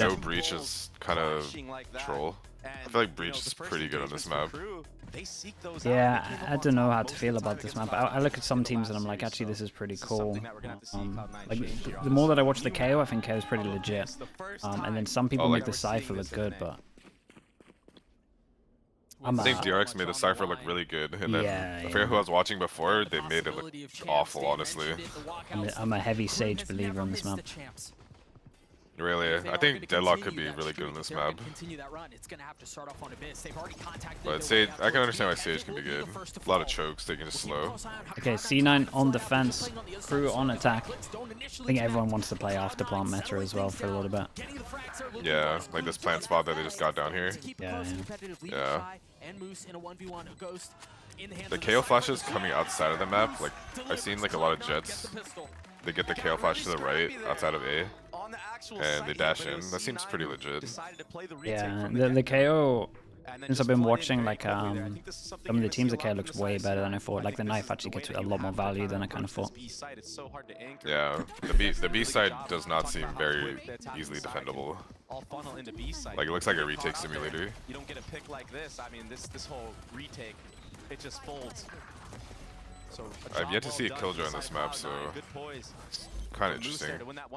No Breach is kind of troll. I feel like Breach is pretty good on this map. Yeah, I don't know how to feel about this map. I look at some teams and I'm like, actually, this is pretty cool. Like the more that I watch the KO, I think KO is pretty legit. And then some people make the Cypher look good, but I think DRX made the Cypher look really good, and then I forget who I was watching before, they made it look awful, honestly. I'm a heavy Sage believer on this map. Really, I think Deadlock could be really good on this map. But Sage, I can understand why Sage can be good. A lot of chokes, they can just slow. Okay, C9 on defense, KRU on attack. I think everyone wants to play after plant meta as well for a little bit. Yeah, like this plant spot that they just got down here. Yeah. The KO flashes coming outside of the map, like I've seen like a lot of Jets. They get the KO flash to the right outside of A, and they dash in. That seems pretty legit. Yeah, the KO, since I've been watching, like some of the teams, the KO looks way better than I thought. Like the knife actually gets a lot more value than I kind of thought. Yeah, the B side does not seem very easily defendable. Like it looks like a retake simulator. You don't get a pick like this. I mean, this whole retake, it just folds. So I've yet to see a killjoy on this map, so it's kind of interesting.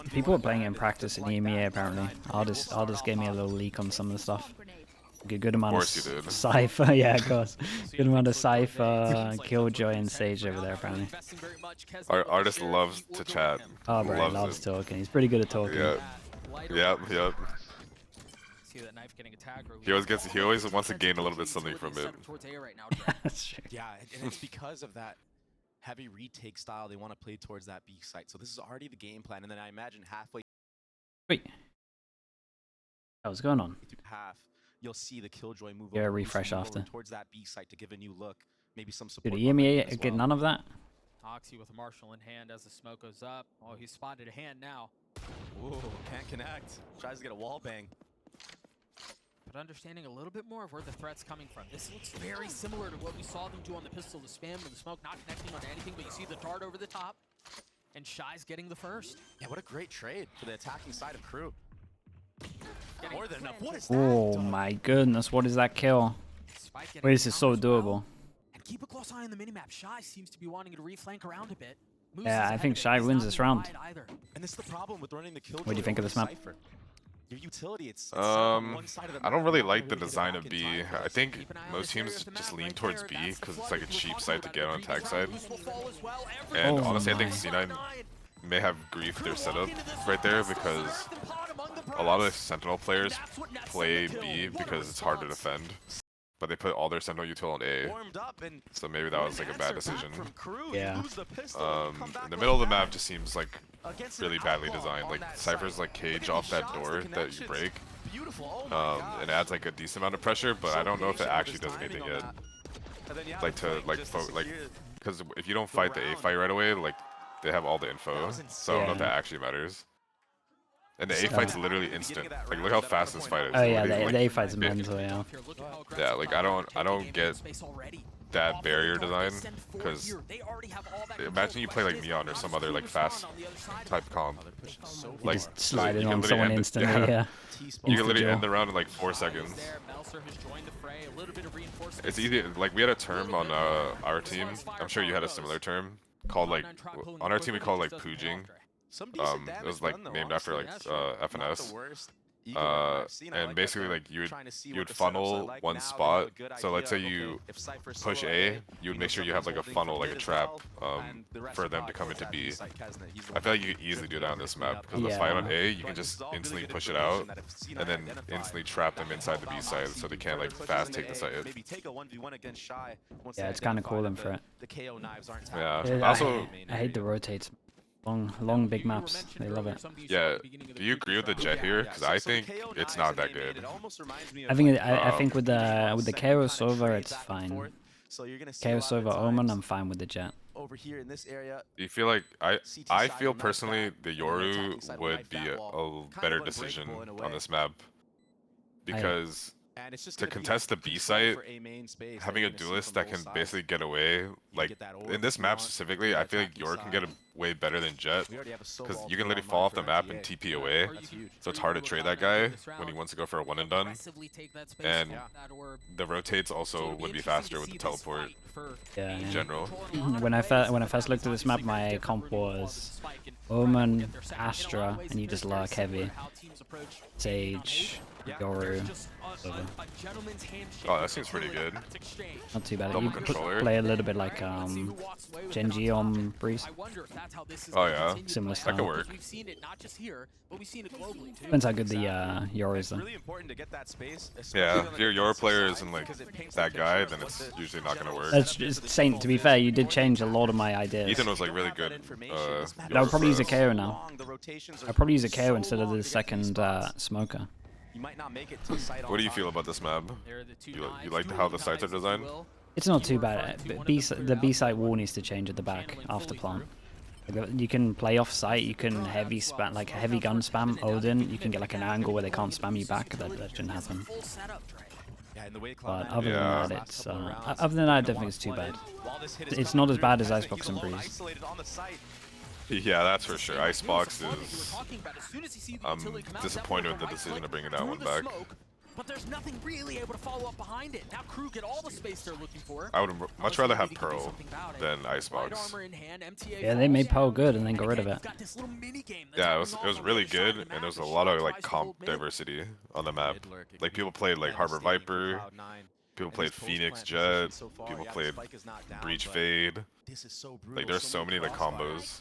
People are playing in practice in EMEA apparently. Aldous gave me a little leak on some of the stuff. Good amount of Cypher, yeah, of course. Good amount of Cypher, Killjoy, and Sage over there apparently. Our artist loves to chat. Oh, bro, he loves talking. He's pretty good at talking. Yep. He always wants to gain a little bit something from it. That's true. Yeah, and it's because of that heavy retake style they want to play towards that B site. So this is already the game plan, and then I imagine halfway. Wait. What's going on? Half, you'll see the Killjoy move over refresh after towards that B site to give a new look, maybe some support. Did EMEA get none of that? Oxy with a Marshall in hand as the smoke goes up. Oh, he spotted a hand now. Ooh, can't connect. Tries to get a wall bang. But understanding a little bit more of where the threat's coming from. This looks very similar to what we saw them do on the pistol, the spam with the smoke not connecting onto anything, but you see the dart over the top, and Shy's getting the first. Yeah, what a great trade for the attacking side of KRU. More than enough. What is that? Oh my goodness, what is that kill? Wait, this is so doable. And keep a close eye on the minimap. Shy seems to be wanting to reflank around a bit. Yeah, I think Shy wins this round. And this is the problem with running the Killjoy. What do you think of this map? Your utility, it's I don't really like the design of B. I think most teams just lean towards B because it's like a cheap site to get on attack side. And honestly, I think C9 may have griefed their setup right there because a lot of Sentinel players play B because it's hard to defend. But they put all their Sentinel util on A, so maybe that was like a bad decision. Yeah. In the middle of the map just seems like really badly designed. Like Cypher's like cage off that door that you break. It adds like a decent amount of pressure, but I don't know if it actually does anything yet. Like because if you don't fight the A fight right away, like they have all the info, so I don't know if that actually matters. And the A fight's literally instant. Like look how fast this fight is. Oh yeah, the A fight's mental, yeah. Yeah, like I don't get that barrier design because imagine you play like Neon or some other like fast type comp. Like just slide it on someone instantly, yeah. You can literally end the round in like 4 seconds. It's easy. Like we had a term on our team. I'm sure you had a similar term called like on our team we call it like poojing. It was like named after like FNS. And basically like you would funnel one spot. So let's say you push A, you would make sure you have like a funnel, like a trap, for them to come into B. I feel like you can easily do that on this map because the fight on A, you can just instantly push it out and then instantly trap them inside the B side so they can't like fast take the site. Yeah, it's kind of cool them for it. Yeah. Also, I hate the rotates. Long big maps. They love it. Yeah. Do you agree with the Jet here? Because I think it's not that good. I think with the KRU Sova it's fine. KRU Sova Omen, I'm fine with the Jet. Over here in this area. Do you feel like I feel personally the Yoru would be a better decision on this map because to contest the B site, having a duelist that can basically get away, like in this map specifically, I feel like Yoru can get way better than Jet, We already have a solo because you ultimate can literally online fall off for the map MTA. and TP away. That's huge. So it's hard to trade that guy when he wants to go for a one and done. And the rotates also would be faster with the teleport Yeah, in general. When I first looked at this map, my comp was Omen, Astra, and you just lurk heavy. Sage, Yoru. whatever. Oh, that seems pretty good. Not too bad. Double You could controller. play a little bit like Genji on Breeze. Oh yeah, Similar that could style. work. Depends how good the Yoru is though. Really important to get that space. Yeah, if your player isn't like that guy, then it's usually not gonna work. That's just Saint. To be fair, you did change a lot of my ideas. Ethan was like really good. I would probably use a KO now. I'd probably use a KO instead of the second smoker. You might not make it to site What do you feel about this map? You like how the sites are designed? It's not too bad. But the B site wall needs to change at the back after plant. You can play off site. You can heavy spam, like heavy gun spam Odin. You can get like an angle where they can't spam you back. That shouldn't happen. But other than that, it's I don't think it's too bad. It's not as bad as Icebox and Breeze. Yeah, that's for sure. Icebox is. I'm disappointed with the decision to bring that one back. But there's nothing really able to follow up behind it. Now KRU get all the space they're looking for. I would much rather have Pearl than Icebox. Yeah, they made Pearl good and then got rid of it. Yeah, it was really good, and there was a lot of like comp diversity on the map. Like people played like Harbor Viper, people played Phoenix Jet, people played Breach Fade. Like there's so many like combos.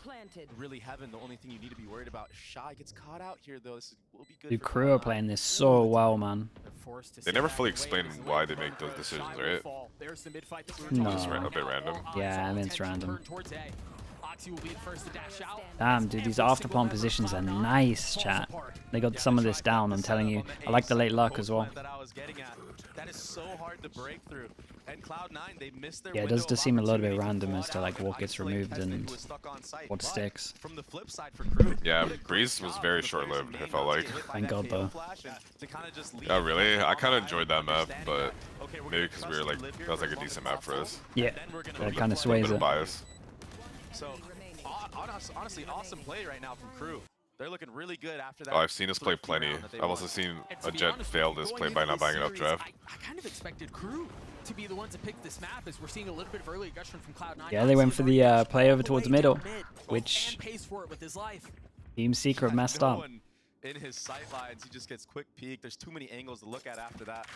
Really heaven, the only thing you need to be worried about. Shy gets caught out here though. This will be good. Dude, KRU are playing this so well, man. They never fully explain why they make those decisions, right? No. Just a bit random. Yeah, I mean it's random. Damn, dude, these after plant positions are nice, chat. They got some of this down, I'm telling you. I like the late luck as well. That is so hard to break through. And Cloud9, they missed their Yeah, it does just seem a little bit random as to like what gets removed and what sticks. From the flip side for KRU, Yeah, Breeze was very short-lived, it felt like. Thank God, though. Oh, really? I kind of enjoyed that map, but maybe because we were like, that was like a decent map for us. Yeah, that kind of sways Bit of it. bias. So, honestly, awesome play right now from KRU. They're looking really good after that. Oh, I've seen us play plenty. I've also seen a Jet fail this play by not buying enough draft. I kind of expected KRU to be the ones to pick this map, as we're seeing a little bit of early aggression from Cloud9. Yeah, they went for the play over towards the middle, which Team Secret messed up. In his sight lines, he just gets quick peek. There's too many angles to look at after that.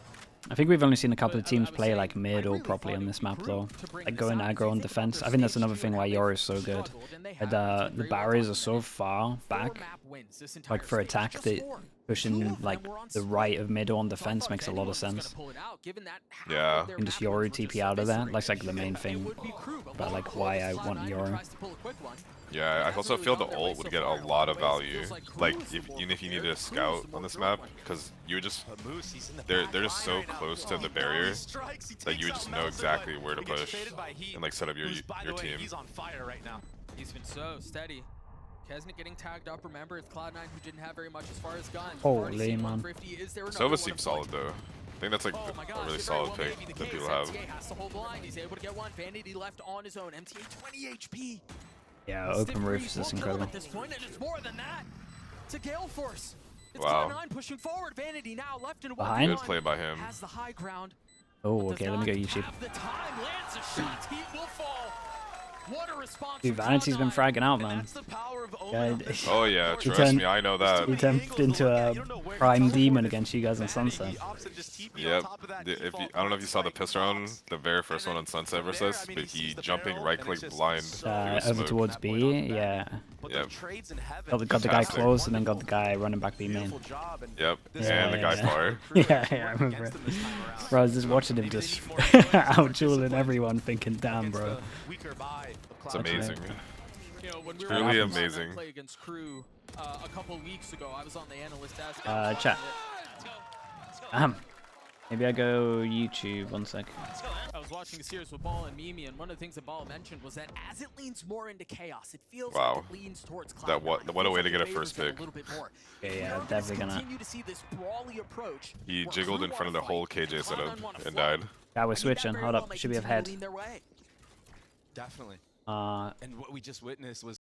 I think we've only seen a couple of teams play like mid or properly on this map though. Like going aggro on defense. I think that's another thing why Yoru is so good. And, the barriers are so far back, like for attack, that pushing like the right of mid on defense makes a lot of sense. Yeah. And just Yoru TP out of there. That's like the main thing about like why I want Yoru. Yeah, I also feel the ult would get a lot of value. Like, even if you needed a scout on this map, because you would just, they're just so close to the barrier that you would just know exactly where to push and like set up your team. He's on fire right now. He's been so steady. Kesnick getting tagged up. Remember, it's Cloud9 who didn't have very much as far as guns. Holy man. Sova seems solid though. I think that's like a really solid pick that people have. Has to hold the line. He's able to get one. Vanity left on his own. MTA 20 HP. Yeah, open roofs is incredible. At this point, and it's more than that. It's a Gale Force. It's Wow. Cloud9 pushing forward. Vanity now left in Behind. Good play by him. has the high ground. Oh, okay, let me go YouTube. Have the time. Lands a shot. He will fall. What a response. Dude, from Vanity's been Cloud9. fragging out, man. That's the power of Yeah, Oh yeah, trust turned- me, I know that. He turned into a prime demon against you guys on Sunset. Yep. I don't know if you saw the piss round, the very first one on Sunset versus us, but he jumping right click blind. Over smoked. towards B, yeah. Yep. Got the guy Fantastic. close and then got the guy running back B main. Yep. Yeah, And the guy yeah. far. Yeah, I remember it. Bro, I was just watching him just out-dueling everyone thinking, damn, bro. It's amazing. You know, when we Truly were watching amazing. play against KRU a couple weeks ago, I was on the analyst desk. Chat. Maybe I go YouTube, 1 sec. I was watching a series with Ball and Mimi, and one of the things that Ball mentioned was that as it leans more into chaos, it feels Wow. like it leans towards That Cloud9. what a way to get a Favors first them pick. little bit more. Okay, yeah, We're gonna definitely gonna. continue to see this brawly approach He where jiggled KRU in front of the wanna whole fight, KJ setup Cloud9 wanna and fly. died. Yeah, we're I mean, that switching. very Hold well up, may should be continue to ahead. lean their way. Definitely. Uh, And what we just witnessed was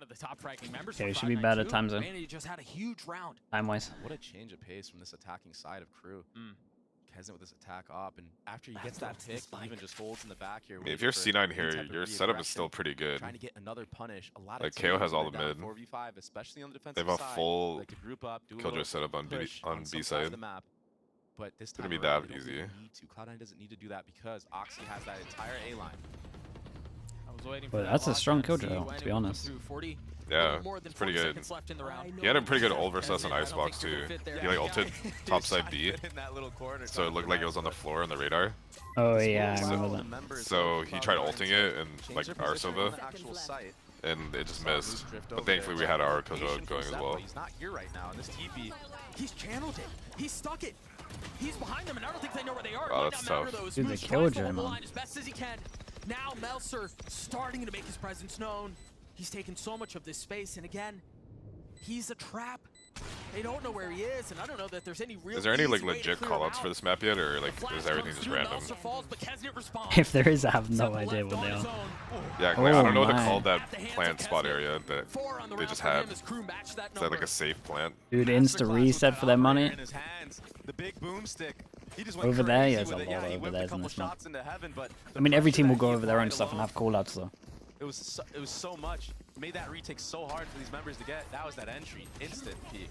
one of the top ranking members. Okay, it should be better time zone. Man, he just had a huge round. Time-wise. What a change of pace from this attacking side of KRU. Keznit with this attack op, and after he gets that pick, he even just holds in the back here. If you're C9 here, your setup is still pretty good. Trying to get another punish. A lot like of KO has all the mid. 4v5, especially on the defensive They have a side. full Like to group up, do a killjoy little setup on push on some B side of side. the map. But this time It's gonna be around, that they don't easy. really need to. Cloud9 doesn't need to do that because Oxy has that entire A line. I was waiting But for that's a that strong lockdown to see killjoy, when to it be would come honest. through. 40, Yeah, more than it's pretty 40 good. seconds left in the round. He had a pretty good ult versus us Keznit, on I don't Icebox think he too. would fit there. He like ulted top side B, In that little corner, so it looked like it was on the floor on the radar. Oh yeah, I remember that. So he tried ulting it and like our Sova, actual site. and it just missed. But thankfully we had our killjoy going as well. He's not here right now, and this TP. He's channeled it. He's stuck it. He's behind them, and I don't think they know where they are. Wow, It that's might not matter, tough. though. Dude, the Smoosh tries to killjoy, hold the man. line as best as he can. Now Melser starting to make his presence known. He's taken so much of this space, and again, he's a trap. They don't know where he is, and I don't know that there's any real. Is there any like easy way to legit clear him callouts for out. this map yet, or like The flash is everything comes just through, random? Melser falls, but Keznit responds. If there is, I have no Seven idea left what they on his are. own. Yeah, like, I don't know what to my. call that At the hands of plant spot Keznit. area that 4 on the they round just for him. had. His crew matched that Is that number. like a safe plant? Dude, insta reset for their money. In his hands, the big boomstick. He just Over went there, crazy there's a with it. lot Yeah, he over whipped there a in couple this map. shots into heaven, but I mean, every the team will pressure go that over he their own applied stuff and alone, have callouts though. It was so much. Made that retake so hard for these members to get. That was that entry, instant peak.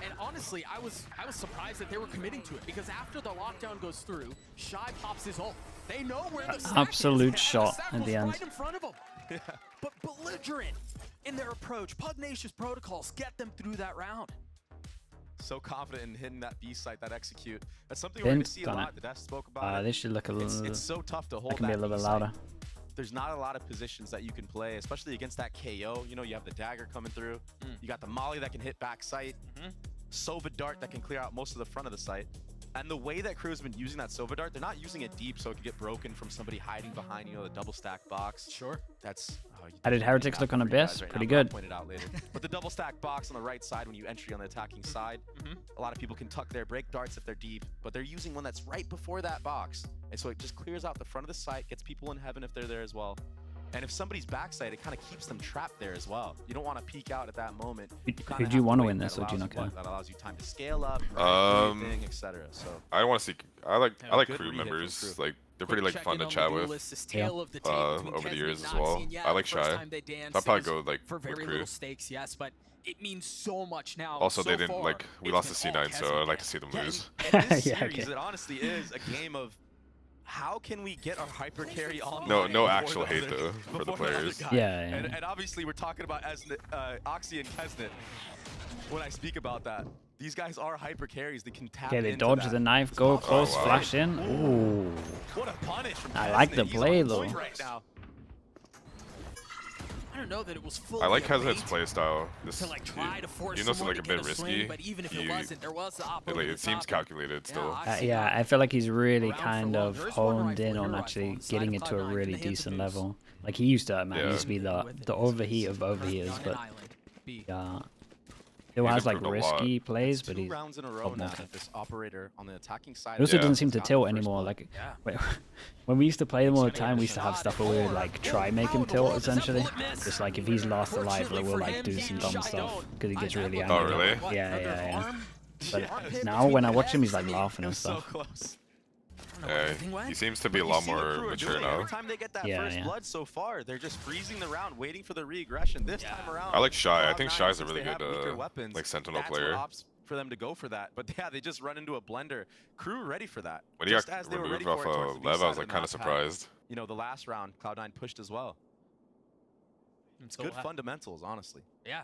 And honestly, I was surprised that they were committing to it, because after the lockdown goes through, Shy pops his ult. They know where the stack Absolute is. shot Stack at was the end. right in front of them. But belligerent in their approach. Pugnacious protocols get them through that round. So confident in hitting that B site, that execute. That's something we're going to see a Done lot. it. The Death spoke about it. This should look a little. It's so tough to hold That can be a that little bit B site. louder. There's not a lot of positions that you can play, especially against that KO. You know, you have the dagger coming through. You got the molly that can hit back sight. Sova dart that can clear out most of the front of the site. And the way that KRU has been using that Sova dart, they're not using it deep so it could get broken from somebody hiding behind, you know, the double stack box. Sure. That's How did Heretics look on Abyss? Pretty good. Pointed out later. But the double stack box on the right side when you entry on the attacking side, a lot of people can tuck their break darts if they're deep, but they're using one that's right before that box. And so it just clears out the front of the site, gets people in heaven if they're there as well. And if somebody's backside, it kind of keeps them trapped there as well. You don't want to peek out at that moment. Who do you want to win this, or do you not care? That allows you time to scale up, etc. So I want to see. I like good KRU re-hit from members. KRU. Like they're pretty like fun to chat with over the years as well. I like Shy. I'll probably go like for with very little KRU. stakes, yes, but it means so much now. Also, so they didn't far, like we it's lost to been all C9, so Keznit I'd like to dance. see them Yeah, lose. in this Yeah, series, okay. it honestly is a game of how can we get our hyper carry on. No before actual the hate other- though for the before other players. guy. Yeah, And, yeah. and obviously we're talking about as Oxy and Keznit. When I speak about that, these guys are hyper carries. They can tap Okay, they into dodge that. the knife, go close, wow. flash in. Ooh. What a punish from I like Keznit. the He's play, on though. point right now. I don't know that it was fully I like a Keznit's bait playstyle. This, to like try to force you know, it's someone like a to bit get swing, risky. but even if He- it wasn't, there was the op It, over like, the it seems top. calculated still. Oxy, Yeah, I feel like he's really Round for kind one. of There is one honed rifle, in your on rifle actually on the side getting of it to a Cloud9 in really the hands of decent Boost. level. Like he used to, man. Yeah. He used to be the overheat of overheaters, but still He's has like improved a lot. risky plays, but Two he rounds in a row top now notch. that this operator on the attacking side. It also Yeah. doesn't seem to has tilt gotten the first anymore. blood. Like Yeah. when we used to play them all the He's time, gonna we get used to have shot stuff at where we would four. like try make him How in the tilt world does that essentially. bullet miss? Just like if he's last alive, like, we'll like do Fortunately some for dumb him, stuff because he gets I really looked angry. Oh, really? what, Yeah, under yeah, yeah. arm? But Armpit now between when I the watch him, he's legs? like laughing It and was so stuff. close. Anything went? He seems to be a But lot you see what more KRU are mature doing. now. Every time they get that Yeah, first yeah. blood so far, they're just freezing the round, waiting for the regression. This time around, I like Shy. I think Cloud9, Shy's a since really they have good weaker weapons, like Sentinel that's what player. opts for them to go for that. But yeah, they just run into a blender. KRU ready for that. When he Just got as they were removed ready off for it towards the B Lev, I side was of like the kind of map. surprised. You know, the last round, Cloud9 pushed as well. It's Good fundamentals, honestly. Yeah.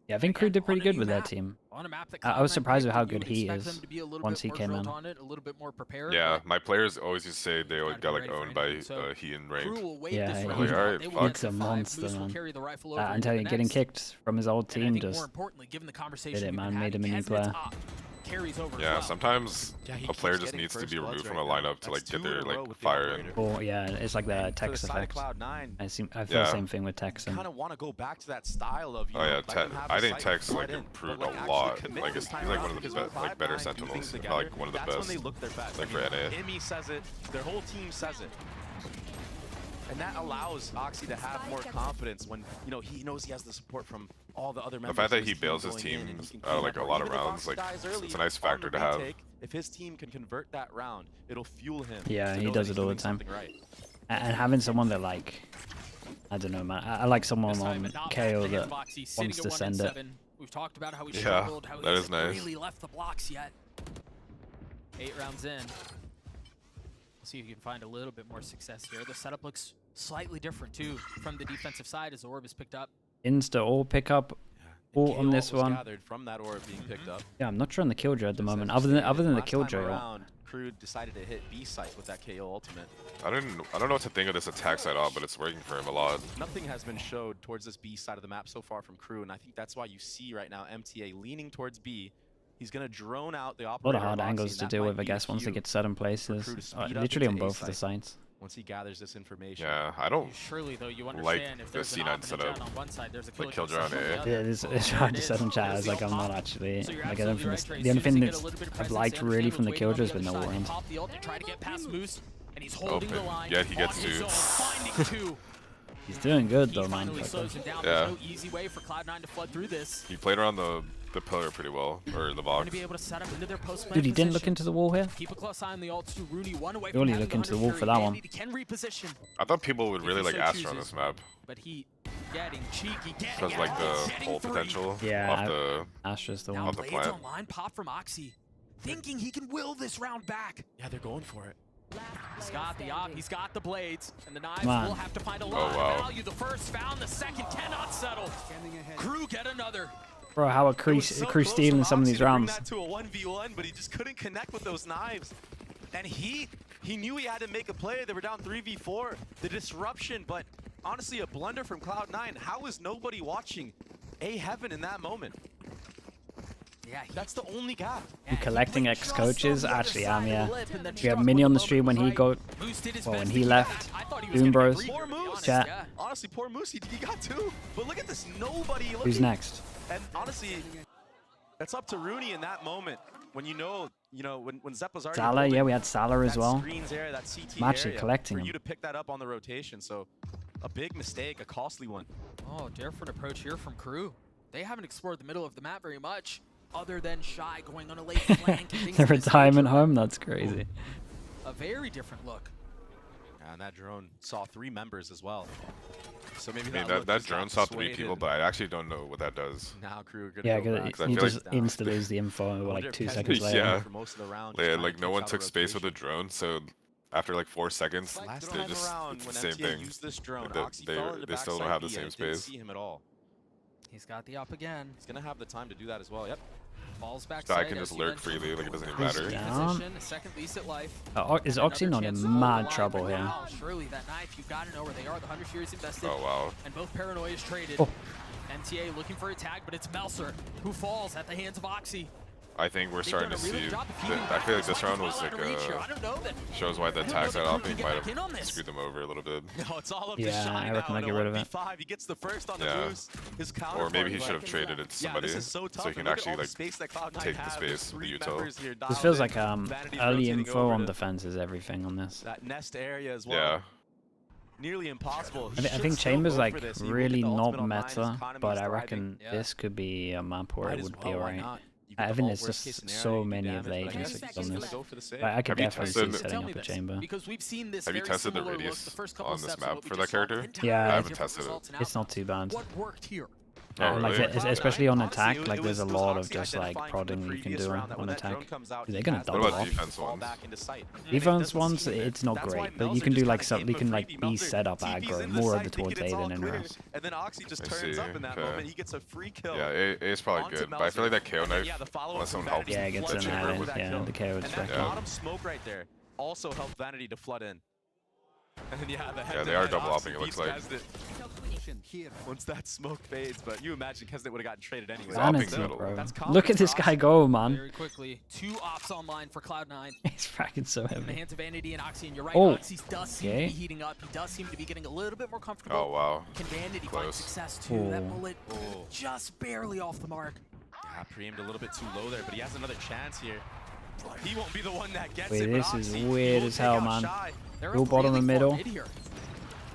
Yeah, I think Again, KRU did pretty on a good new with that map, team. on a map that I was Cloud9 surprised with how picked, you good would he expect is them to be a little once bit he more came drilled in. on it, a little bit more prepared, Yeah, but my players always used to say they always gotta got be like ready for owned by anything, so he and KRU ranked. will wait Yeah, this he- round he's- out. They will he's get to a 5. monster, Moose will man. carry the rifle over I'm into telling the you, getting next. kicked from his old And I team think just more importantly, given the conversation it, we've man, been made him a having, new Keznit's player. op carries over as Yeah, well. sometimes Yeah, he a player keeps just getting needs to first be bloods removed right from a now. lineup to like That's get 2 in their a row like with the fire. operator. oh yeah, it's like the For the Tex side of effect. Cloud9, I feel the Yeah. same thing with Tex. kind of want to go back to that style of, you Oh know, yeah, let them have I a think sight Tex and like flood in, improved but, like, a actually lot. commit Like this he's time like around, one of the because when like better Cloud9 do sentinels, things not together, like one of the that's when they best. look their best. Like I for mean, NA. Imi says it, their whole team says it. And that allows Oxy to have more confidence when, you know, he knows he has the support from all the other members. The fact that he bails his team like a lot of rounds, like it's a nice factor to have. If his team can convert that round, it'll fuel him. Yeah, he does it all the time. Right. And having someone that, like, I don't know, man. I like someone on KO that wants to send it. We've talked about how he struggled, how he that is nice. really left the blocks yet. 8 rounds in. See if you can find a little bit more success here. The setup looks slightly different too from the defensive side as the orb is picked up. Insta all pick-up, all on this one. From that orb being picked up. Yeah, I'm not sure on the Killjoy at the moment. Other than the Killjoy ult. KRU decided to hit B site with that KO ultimate. I don't know what to think of this attack side ult, but it's working for him a lot. Nothing has been showed towards this B side of the map so far from KRU, and I think that's why you see right now MTA leaning towards B. He's going to drone out the operator. A lot of hard angles to deal with, I guess, once they get set in places. Literally on both of the sides. Once he gathers this information. Yeah, I don't surely, though, you like if the C9 setup. On one side, there's a like Killjoy on A. Yeah, it's hard to set in chat. It's like I'm not actually. Like, I don't think the only thing that I've liked really from the Killjoy has been the round. Open. Yeah, he gets two. He's doing good though, man. Yeah. No easy way for Cloud9 to flood through this. He played around the pillar pretty well, or the box. Be able to set up into their post Dude, he didn't look into the wall here. Keep a close eye on the ults too. Rooney one away from only look into the wall for that one. Can reposition. I thought people would really like Astra on this map. But he getting cheeky, because like the whole potential. Yeah, off the Astra's the one. Now off the Blades plant. online, pop from Oxy, thinking he can will this round back. Yeah, they're going for it. He's got the op, he's got the blades, and the knives Man. will have to find a lot wow. of value. The first found, the second cannot settle. KRU get another. Bro, how are KRU stealing some of these rounds? That to a 1v1, but he just couldn't connect with those knives. And he knew he had to make a play. They were down 3v4. The disruption, but honestly, a blunder from Cloud9. How is nobody watching A Heaven in that moment? Yeah, that's the only gap. You collecting ex-coaches? Actually, yeah. We have Mini on the stream when he when he left. Doom Bros. Poor Moose. Chat. Honestly, poor Moose. He got two. But look at this. Nobody looking. Who's next? And honestly, it's up to Rooney in that moment when when Zeppa's already. Salah, yeah, we had Salah as well. Area, that CT I'm actually area collecting for him. you to pick that up on the rotation. So a big mistake, a costly one. Oh, different approach here from KRU. They haven't explored the middle of the map very much, other than Shy going on a late flank. The retirement home? That's crazy. A very different look. And that drone saw 3 members as well. So maybe that drone saw 3 people, but I actually don't know what that does. Now KRU yeah, you just insta lose the info like 2 seconds later. Yeah, like no one took space with the drone, so after like 4 seconds, they just it's the same thing. They still don't have the same space. He's got the up again. He's gonna have the time to do that as well. Yep. Falls back. Guy can just lurk freely, like it doesn't even matter. Second lease at life. Is Oxy not in mad trouble here? Surely that knife, you've got to know where they are. The 100 Furies invested. Oh wow. And both Paranoia's traded. Oh. MTA looking for a tag, but it's Melser who falls at the hands of Oxy. I think we're starting to see. I feel like this round was like shows why the tag side opping might have screwed them over a little bit. No, it's all up to yeah, Shy I reckon now. I get rid of it. He gets the first on the boost. His or maybe he should have traded it to somebody so he can actually like take the space with the util. This feels like early info on defense is everything on this. That nest area as well. Yeah. Nearly impossible. I think Chamber's like really not meta, but I reckon this could be a map where it would be alright. Evan is just so many of the agents on this. I could definitely see setting up a chamber. Because we've seen this have you tested the radius on this map for that character? Yeah, I haven't tested it. It's not too bad. What worked here? Oh, like really? Especially on attack, like there's a lot of just like prodding you can do on attack. They're gonna double what about off. defense ones? Defense ones, it's not great, but you can do like some. You can like be set up aggro more over towards Aiden and Rose. And then Oxy just turns up in that moment. He gets a free kill. Yeah, A is probably good, but I feel like that KO knife, unless someone helps. Yeah, it gets in there. Yeah, the KO is that bottom smoke right there also helped Vanity to flood in. And yeah, they are double opping, it looks like. Once that smoke fades, but you imagine Kesnet would have gotten traded anyway. Vanity, bro. Look at this guy go, man. Very quickly, 2 ops online for Cloud9. He's fracking so heavy. In the hands of Vanity and Oxy, and you're right, oh, Oxy does seem to be heating up. He does seem to be getting a little bit more comfortable. Oh, wow. Can Vanity find success too? That bullet just barely off the mark. Yeah, pre-aimed a little bit too low there, but he has another chance here. He won't be the one that gets Wait, it. This is weird as hell, man. Go bottom and middle.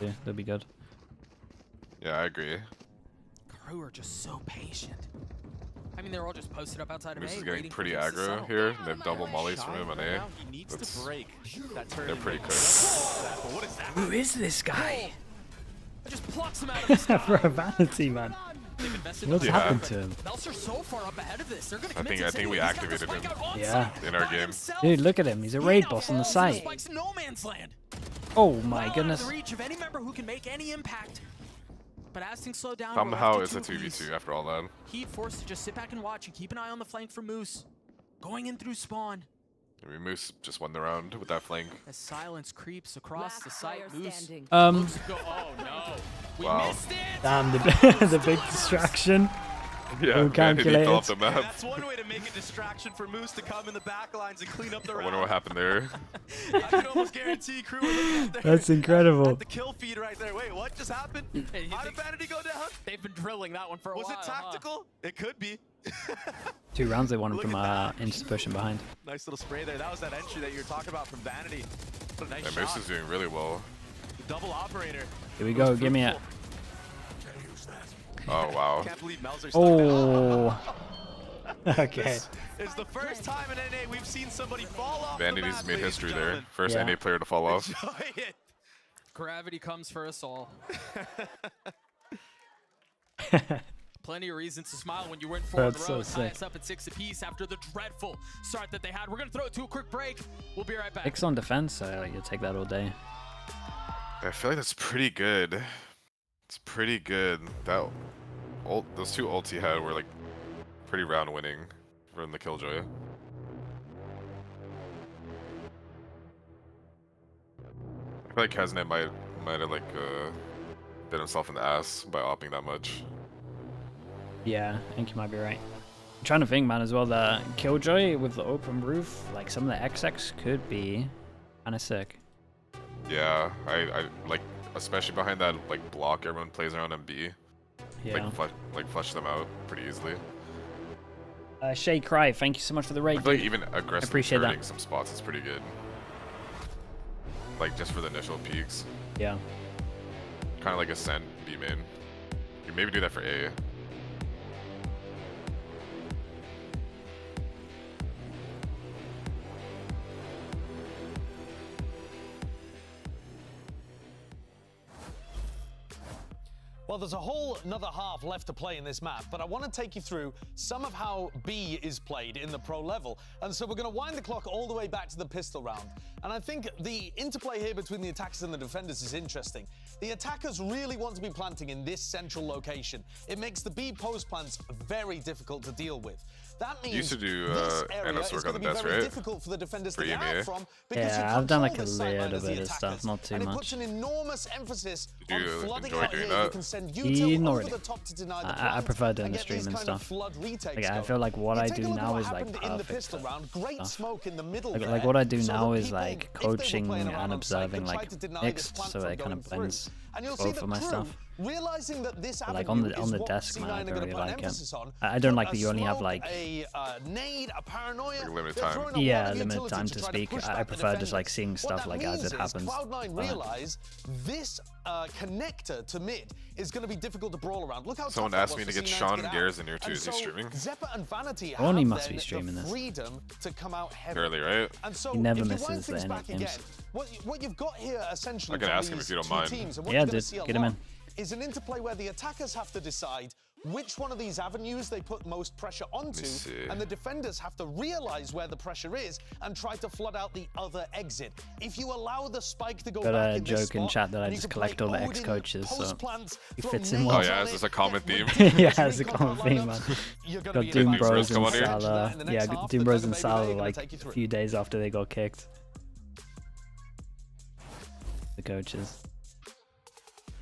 Yeah, they'll be good. Yeah, I agree. KRU are just so patient. I mean, they're all just posted up outside of This A, is getting waiting for pretty things to aggro settle. here. They have double mollies from him on A. He needs That's, to break that turn. they're pretty cooked. Who is this guy? It just plucks him out of the sky. For a vanity, man. They've invested What's in happened the to him? Meltzer so far up ahead of this. They're gonna I commit think to we He's got the activated spike him. out on Yeah. site In our by game. himself. Dude, look at him. He's a He raid now boss on the falls site. into Spike's no man's land. Oh my Well out of goodness. the reach of any member who can make any impact. But as things slow down, Somehow it's a 2v2 after all that. Heat forced to just sit back and watch and keep an eye on the flank for Moose. Going in through spawn. I mean, Moose just won the round with that flank. As silence creeps across the site, Moose. Um, looks to go, oh no. We Wow. missed it. damn, the, the big distraction. Yeah, All Vanity fell off calculated. the And map. that's one way to make a distraction for Moose to come in the back lines and clean up the I round. wonder what happened there. I can almost guarantee crew were looking at their, That's incredible. at the kill feed right there. Wait, what just happened? Hey, you How did think- Vanity go down? They've been drilling that one for a Was while. it tactical? It could be. 2 rounds they won Look from at that. into pushing behind. Nice little spray there. That was that entry that you were talking about from Vanity. What a nice Yeah, Moose shot. is doing really well. The double operator. Here we go. Give me it. Oh, wow. Can't believe Melzer Oh. Okay. It's the first time in NA we've seen somebody fall off Vanity's the map, made ladies history and there. gentlemen. First Yeah. NA player to fall off. Enjoy it. Gravity comes for us all. Plenty of reasons to smile when you win 4 in a That's row. so Tie sick. us up at 6 apiece after the dreadful start that they had. We're going to throw it to a quick break. We'll be right back. X on defense, so you'll take that all day. I feel like that's pretty good. It's pretty good. That those 2 ults he had were like pretty round winning from the Killjoy. I feel like Kaznet might have like bit himself in the ass by opping that much. Yeah, I think you might be right. I'm trying to think, man, as well, that Killjoy with the open roof, like some of the XX could be kind of sick. Yeah, I like especially behind that like block everyone plays around MB. Yeah. Like flush them out pretty easily. Shay Cry, thank you so much for the I raid. feel like dude. even aggressively appreciate that. turreting some spots is pretty good. Like just for the initial peaks. Yeah. Kind of like Ascent B main. You maybe do that for A. Well, there's a whole another half left to play in this map, but I want to take you through some of how B is played in the pro level. And so we're going to wind the clock all the way back to the pistol round. And I think the interplay here between the attackers and the defenders is interesting. The attackers really want to be planting in this central location. It makes the B post plants very difficult to deal with. That means used to do this area NS is work going on to the be best, very right? difficult for the defenders For to get EMEA? out from because Yeah, you I've done control like a this sideline little as the bit of stuff, attackers. not too and it much. puts an enormous emphasis Did on you flooding enjoy out doing here. that? You can send util Not over really. the top to deny the I plant prefer doing and the get stream these and kind of stuff. flood retakes Like, I going. feel like what You I take a do look at now what is like happened in the perfect pistol round. Great stuff. smoke in the middle Like there, what I do so now that is people, like if they were coaching playing and around on site, observing could try like to deny this mixed, plant so from it kind going of through. blends And you'll see both that for my crew, stuff. realizing that this But, like avenue on is the what desk, man, C9 I are don't gonna really put an like it. emphasis on. I don't Put like a that you only have smoke, like a nade, a paranoia. limited They're time. throwing a lot yeah, of limited utility time to to try speak. push I back the prefer just like defenders. seeing What stuff that like as means it is happens. Cloud9 But- realize this connector to mid is going to be difficult to brawl around. Look how Someone tough that asked me was to for get C9 Sean get out. Gares in here too. And Is he so streaming? Zeppa and Vanity Oh, and he have must be then streaming the this. freedom to come out heavy. Early, right? And so He never if you misses wind the things end back games. again, what you've got here essentially I can from ask him if these you don't two mind. teams, and what Yeah, you're gonna dude, see a get him lot in. is an interplay where the attackers have to decide which one of these avenues they put most pressure onto, see. and the defenders have to realize where the pressure is and try to flood out the other exit. If you allow the spike to go Got back a in this joke in spot, chat that I and you just can play collect all the Odin ex-coaches, so post-plants, he throw fits in nades well. Oh yeah, on is it, this a common get theme? Yeah, ridiculous it's a common theme, man. You're gonna Got be in Doom fight. Bros come and on here. Salah. In the Yeah, next half, Doom the Bros Dragon and Baby Salah Bay are gonna like take you a through. few days after they got kicked. The coaches.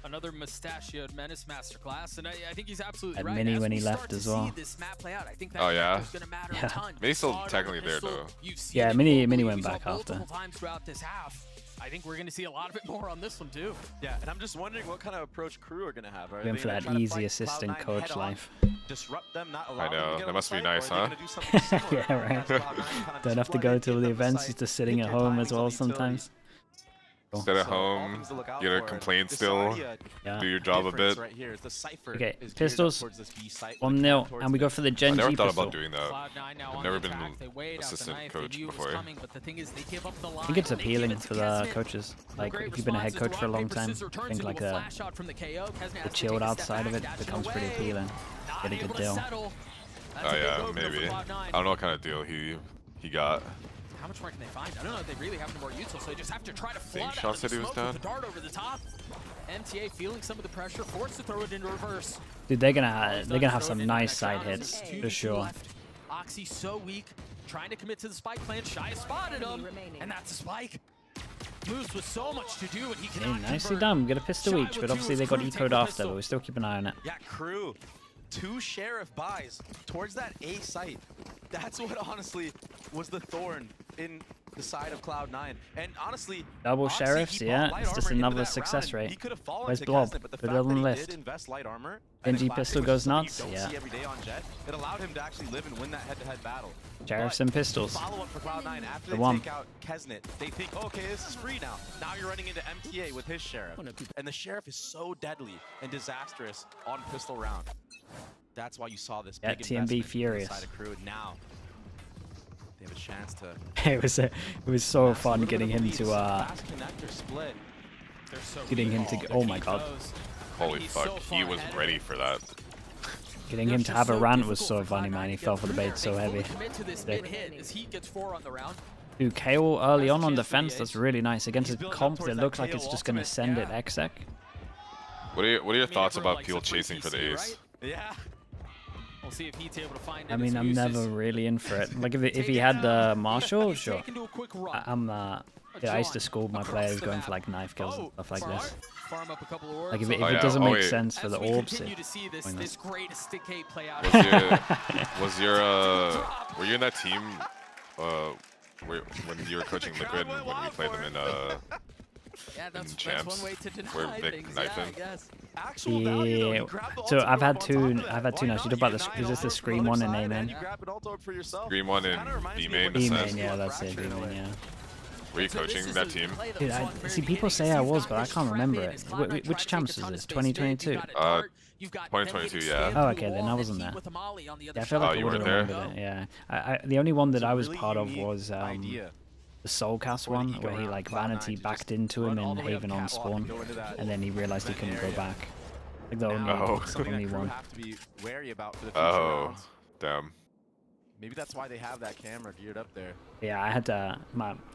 Another mustachioed menace masterclass, and I think he's absolutely Had right. Mini As when we he start left to as see well. this map play out, I think that Oh, yeah? is going to matter Yeah. a ton. Mini's still Saw it on technically the there, pistol. though. You've seen Yeah, it Mini globally. went We saw back after. multiple times throughout this half. I think we're going to see a lot of it more on this one too. Yeah, and I'm just wondering what kind of approach crew are going to have. Are Going they for gonna that try to easy fight assistant Cloud9 coach head-on, life. disrupt them, not allow them know, to get that on must the be site, or nice, are they huh? gonna do something similar? Yeah, right. Cloud9 kind of Don't have to flood go in, to all give the them events, site, he's just sitting pick at your home timings as on well the utilities. sometimes. Sit at home, you're gonna complain still, Yeah. do your job a bit. Right here is the Cypher Okay, is geared up pistols. towards this B site, 1-0, and we go for the I Gen never G thought pistol. about doing that. Cloud9 now I've on never the been attack. They weighed out the assistant knife. coach They knew it was before. coming, but the thing is, they give up the line. I think it's They give appealing it to for the Kesnet. coaches. Like, Great if you've been a head response. coach for a long Rock, paper, time, scissors I turns think into like a the flash shot from the KO. Kesnet has to chilled take a out step side of back, it dashing becomes pretty away. appealing. Not Get a able good to deal. settle. That's Oh a big yeah, opener for maybe. Cloud9. I don't know what kind of deal he got. How much more can they find? I don't know if they really have any more util, so they just have to try to think flood Shaw out of said the he was smoke with down. the dart over the top. MTA feeling some of the pressure, forced to throw it into reverse. Dude, they're gonna have some nice side hits for sure. Oxy so weak, trying to commit to the spike plan. Shy spotted him, and that's a spike. Moves with so much to do, and he Hey, cannot nicely convert. done. Get a pistol Shy each, with but two obviously as they got KRU take ecoed the after, pistol. but we still keep an eye on it. Yeah, KRU, 2 sheriff buys towards that A site. That's what honestly was the thorn in the side of Cloud9. And honestly, Double Oxy, sheriffs, he bought yeah, light it's just armor into another that success round, and rate. He could have fallen Where's to Blob? Kesnet, but the Put it fact on the that he list. did invest light armor, NG and the pistol classic, goes which is something nuts, you don't yeah. see every day on Jet, it allowed him to actually live and win that head-to-head battle. Sheriffs But and pistols. Follow up for Cloud9 after The they one. take out Kesnet. They think, okay, this is free now. Now you're running into MTA with his sheriff. And the sheriff is so deadly and disastrous on pistol round. That's why you saw this Yeah, big TMB investment furious. inside of KRU. And now they have a chance to It was so fun getting him to fast connector split. They're so getting weak. him to oh my god, Holy he's fuck, so he far was ahead of ready it. for that. getting him to have a rant was so funny, man. He fell for the bait so heavy. Dude, KO early on defense, that's really nice. Against a comp that looks like it's just gonna send it exec. What are your thoughts about people chasing for the ace? Yeah. We'll see if he's able to find it. I mean, I'm never really in for it. Like if he had the Marshall, sure. Yeah, I used to school my players going for like knife kills and stuff like this. Farm up a couple of orbs. Like if Oh, it yeah. doesn't Oh, make wait. sense for As the we orbs, continue to see this, why not? this great escape play out. Were you in that team when you were coaching Liquid and when we played them in Yeah, that's champs, one way to where deny Vic things. knifed Yeah, him? I guess. Actual value, though. Yeah. You grab the So ultimate I've had orb on two. top of that. I've had two Why now. You not? talk about You this. deny Is this an the orb from Scream the one other in A side, main? and you grab an ult orb for yourself. Green one Kinda and reminds B me of main what B assist? main, yeah, that's it. B Fracture in a main, way. yeah. Were you So this coaching is that a team? play that Dude, was on very see, people beginning. say I You've was, got but I this can't remember trap in. it. It's Cloud9 trying Which to champs take a is ton this? of space mid. 2022? You've got a dart. You've got 2022, Ben yeah. getting Oh, spammed okay, through then wall, I wasn't and there. Heat with a molly on the other Yeah, I feel side. like Oh, I you would have weren't there? remembered it. Yeah, the only one that I was Really part of unique was idea. the Soulcast one, Before the where he eco like round, vanity Cloud9 backed just into him run all in the way up Haven on catwalk and spawn, go into that and then he realized he vent couldn't go area. back. Like the Now, only, something only that KRU one. have to be wary about for the future Oh, rounds. damn. Maybe that's why they have that camera geared up there. Yeah, I had to.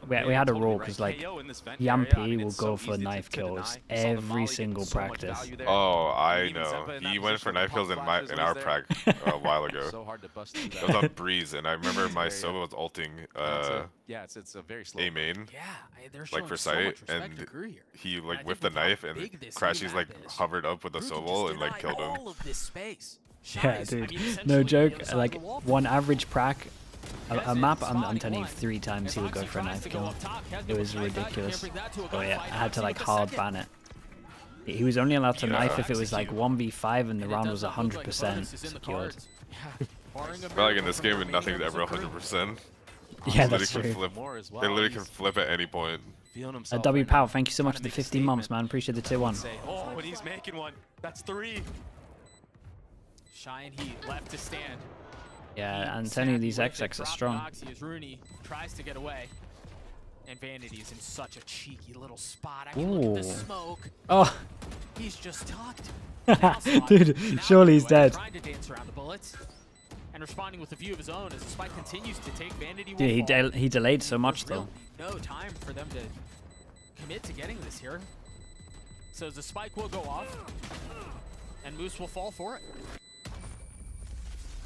We had a rule because like Yampi will go for knife kills every single practice. Oh, I know. He went for knife kills in our prac a while ago. So hard to bust through It that. was on Breeze, and I remember my Sova was ulting Yeah, it's a very slow. A main, Yeah, they're like for showing so much sight, respect and to KRU here. he I like think whiffed the with how knife, and big this Crashy's new like map is, hovered up with the KRU can Sobol just and like deny killed him. all of this space. Yeah, Shies, dude. I mean, essentially No the joke. other side of Like the wall. one average prac, a Kesnet map. I'm spotting telling you, one. 3 times he would go If for a Oxy knife tries to go kill. up top, Kesnet It was with a knife back, ridiculous. can't bring that to a Oh yeah, gunfight. I had to Oxy like with the hard second. ban it. He was only allowed to Yeah. knife if it was like Execute. 1v5 and the And it round does was not look like a 100% bonus is in the secured. cards. Yeah. Barring a But like in miracle this from game, the remaining nothing's ever members of KRU. 100%. Yeah, They that's can true. flip. More as well. They literally He's can flip at any point. feeling himself W right Pow, now. thank you so much for Trying the to make a 15 months, statement. man. Appreciate the tier 1. Say, oh, and he's making one. That's 3. Shy and Heat left to stand. Yeah, and telling you these XX are strong. Oxy as Rooney tries to get away. And Vanity is in such a cheeky little spot. I mean, look at the Ooh. smoke. Oh, He's just tucked. Now spotted. dude, Now surely he's away, dead. Trying to dance around the bullets. And responding with a view of his own as the spike continues to take Vanity. Dude, he, will fall. he delayed so much There's though. really no time for them to commit to getting this here. So the spike will go off. And Moose will fall for it.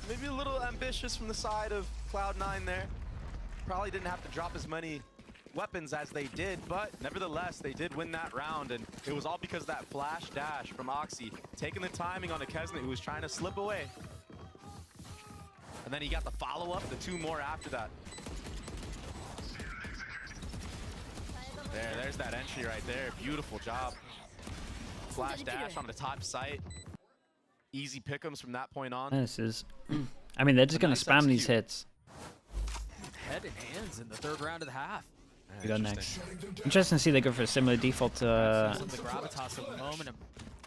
Maybe a little ambitious from the side of Cloud9 there. Probably didn't have to drop as many weapons as they did, but nevertheless, they did win that round, and it was all because of that flash dash from Oxy, taking the timing on a Kesnet who was trying to slip away. And then he got the follow-up, the 2 more after that. There's that entry right there. Beautiful job. Flash dash on the top site. Easy pick'ems from that point on. This is. I mean, they're just gonna nice spam these execute. hits. Head and hands in the third round of the half. We go next. Interesting to see they go for a similar default to... The gravitas of the moment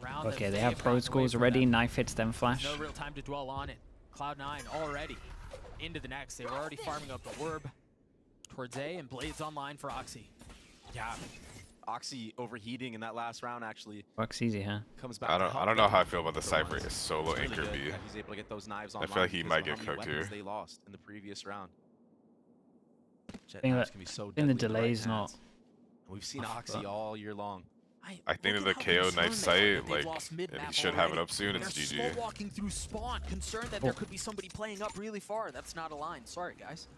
around Okay, them, they have pro scores already. Knife hits, then flash. no real time to dwell on it. Cloud9 already into the next. They were already farming up the orb towards A, and Blades online for Oxy. Yeah, Oxy overheating in that last round actually Works easy, huh? comes back. I don't know how I feel about the Cypher solo Really anchor good B. that he's able to get those knives I online feel like he because might of how get many cooked weapons here. They lost in the previous round. Jet think knives that- can be so think the deadly in the right delay's not- hands. We've seen Oxy all year long. I think that the KO knife sight, like, and he should have it up soon. It's They're GG. slow walking through spawn, concerned that there could be somebody playing up really far. That's not a line. Sorry, guys.